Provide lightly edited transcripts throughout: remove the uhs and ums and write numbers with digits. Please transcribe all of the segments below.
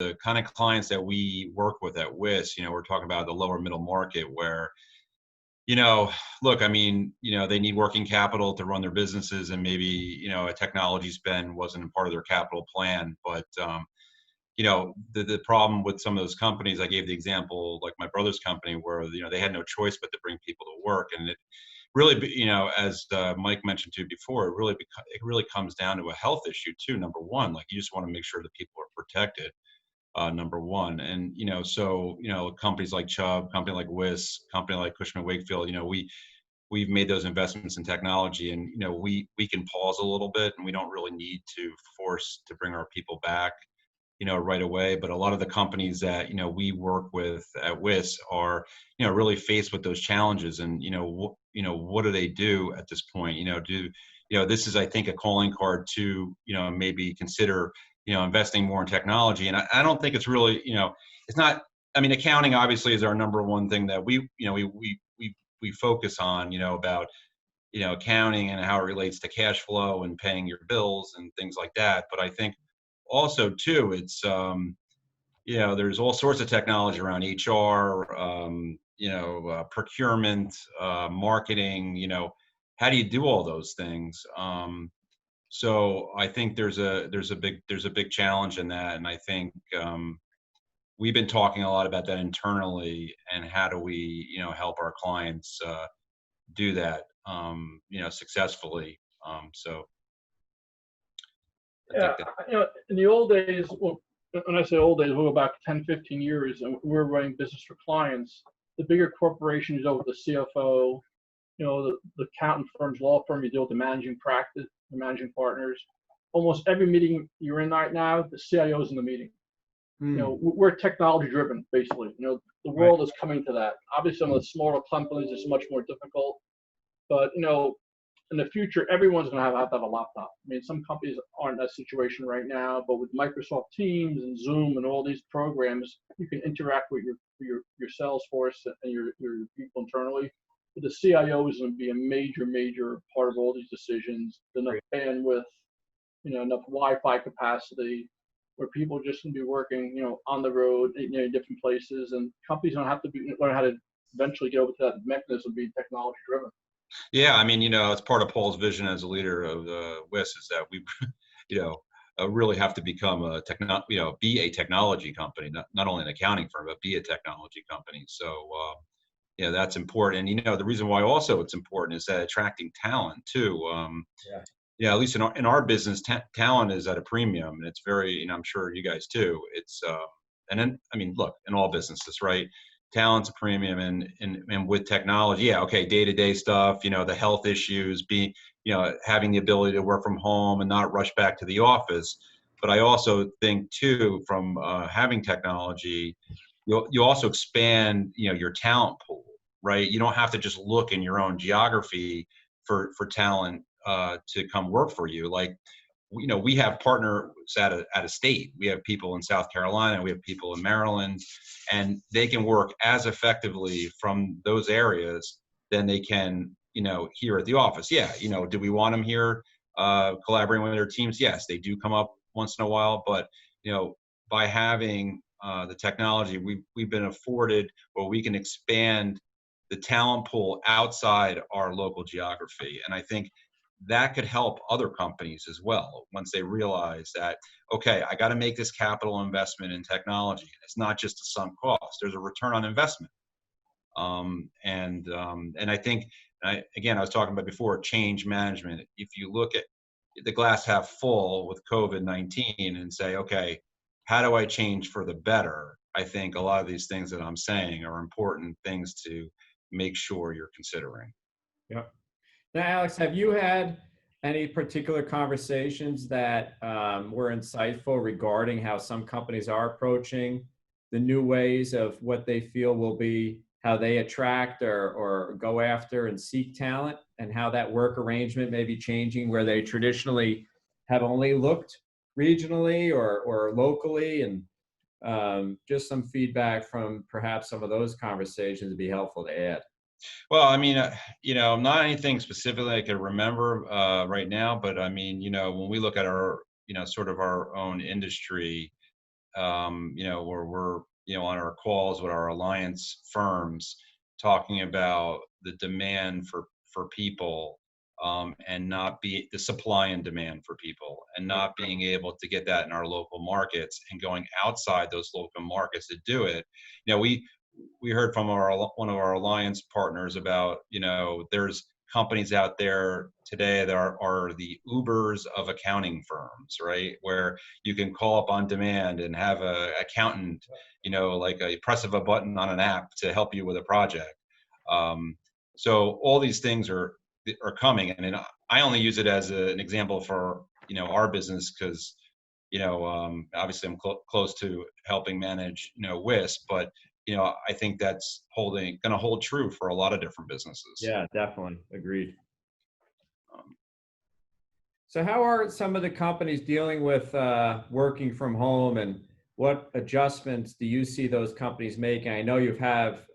the kind of clients that we work with at WIS, we're talking about the lower middle market where, look, I mean, they need working capital to run their businesses, and maybe, a technology spend wasn't a part of their capital plan. But, the problem with some of those companies, I gave the example, like my brother's company, where, they had no choice but to bring people to work. And it really, as Mike mentioned to you before, it really comes down to a health issue too. Number one, like you just want to make sure that people are protected. Number one, and so companies like Chubb, company like WIS, company like Cushman Wakefield, we've made those investments in technology, and we can pause a little bit, and we don't really need to force to bring our people back right away. But a lot of the companies that we work with at WIS are really faced with those challenges, and what do they do at this point? This is, I think, a calling card to maybe consider investing more in technology. And I don't think it's really it's not. I mean, accounting obviously is our number one thing that we focus on, about accounting and how it relates to cash flow and paying your bills and things like that. But I think also too, it's there's all sorts of technology around HR, procurement, marketing. How do you do all those things? So I think there's a big challenge in that, and I think we've been talking a lot about that internally, and how do we help our clients do that successfully. So I Yeah, think that, in the old days, well, when I say old days, we'll go back 10, 15 years, and we're running business for clients. The bigger corporations, with the CFO, the accountant firms, law firm, you deal with the managing practice, the managing partners. Almost every meeting you're in right now, the CIO is in the meeting. We're technology driven, basically. The world is coming to that. Obviously, some of the smaller companies is much more difficult, but in the future, everyone's going to have a laptop. I mean, some companies aren't in that situation right now, but with Microsoft Teams and Zoom and all these programs, you can interact with your sales force and your people internally. But the CIO is going to be a major part of all these decisions. Enough bandwidth, enough Wi-Fi capacity, where people are just going to be working, on the road, in different places, and companies don't have to learn how to eventually get over to that mechanism of being technology driven. yeah, I mean, it's part of Paul's vision as a leader of the WIS is that we, really have to become be a technology company, not only an accounting firm, but be a technology company. So, that's important. And, the reason why also it's important is that attracting talent too. At least in our business, talent is at a premium, and it's very, I'm sure you guys too. It's, and then, I mean, look, in all businesses, right? Talent's a premium, and with technology, day-to-day stuff, the health issues, having the ability to work from home and not rush back to the office. But I also think too, from having technology, you also expand, your talent pool, right? You don't have to just look in your own geography for talent to come work for you. Like, we have partners out of state. We have people in South Carolina, we have people in Maryland, and they can work as effectively from those areas than they can, here at the office. Yeah, do we want them here collaborating with their teams? Yes, they do come up once in a while, but by having the technology, we've been afforded, or we can expand the talent pool outside our local geography, and I think that could help other companies as well once they realize that, okay, I got to make this capital investment in technology. It's not just a sunk cost. There's a return on investment. And I think, again, I was talking about before, change management. If you look at the glass half full with COVID-19 and say, okay, how do I change for the better? I think a lot of these things that I'm saying are important things to make sure you're considering. Yeah. Now, Alex, have you had any particular conversations that were insightful regarding how some companies are approaching the new ways of what they feel will be how they attract or go after and seek talent, and how that work arrangement may be changing, where they traditionally have only looked regionally or locally, and just some feedback from perhaps some of those conversations would be helpful to add. Well, I mean, not anything specifically I can remember right now, but I mean, when we look at our, sort of our own industry, where we're, on our calls with our alliance firms, talking about the demand for people, and not be the supply and demand for people, and not being able to get that in our local markets, and going outside those local markets to do it. We heard from one of our alliance partners about, there's companies out there today that are the Ubers of accounting firms, right? Where you can call up on demand and have a accountant, like a press of a button on an app to help you with a project. So all these things are coming, and I only use it as an example for our business because obviously I'm close to helping manage WIS, but I think that's going to hold true for a lot of different businesses. Yeah, definitely. Agreed. Um, So how are some of the companies dealing with working from home, and what adjustments do you see those companies making? I know you have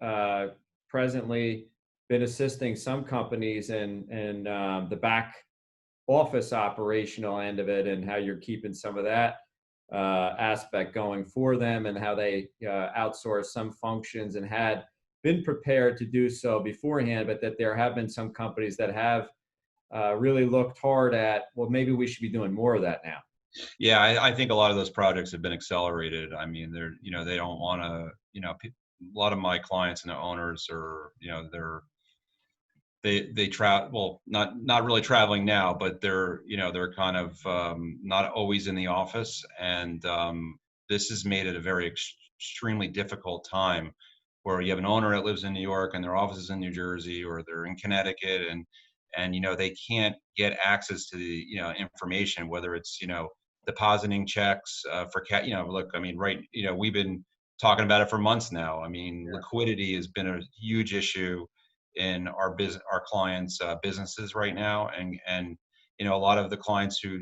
presently been assisting some companies in the back office operational end of it, and how you're keeping some of that aspect going for them, and how they outsource some functions and had been prepared to do so beforehand, but that there have been some companies that have really looked hard at, well, maybe we should be doing more of that now. Yeah, I think a lot of those projects have been accelerated. I mean, they don't want to, a lot of my clients and the owners are, they travel, well, not really traveling now, but they're kind of not always in the office. And this has made it a very extremely difficult time where you have an owner that lives in New York and their office is in New Jersey, or they're in Connecticut, and they can't get access to the information, whether it's depositing checks for look, I mean, right, we've been talking about it for months now. I mean, Yeah. liquidity has been a huge issue in our clients' businesses right now, and a lot of the clients who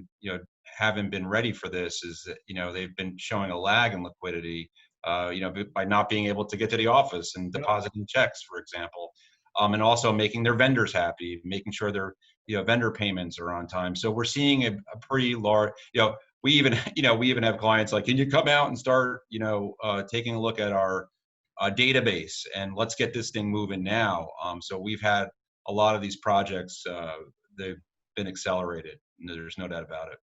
haven't been ready for this is that they've been showing a lag in liquidity, by not being able to get to the office and depositing checks, for example, and also making their vendors happy, making sure their vendor payments are on time. So we're seeing a pretty large, we even we even have clients like, can you come out and start taking a look at our database, and let's get this thing moving now. So we've had a lot of these projects, they've been accelerated. There's no doubt about it.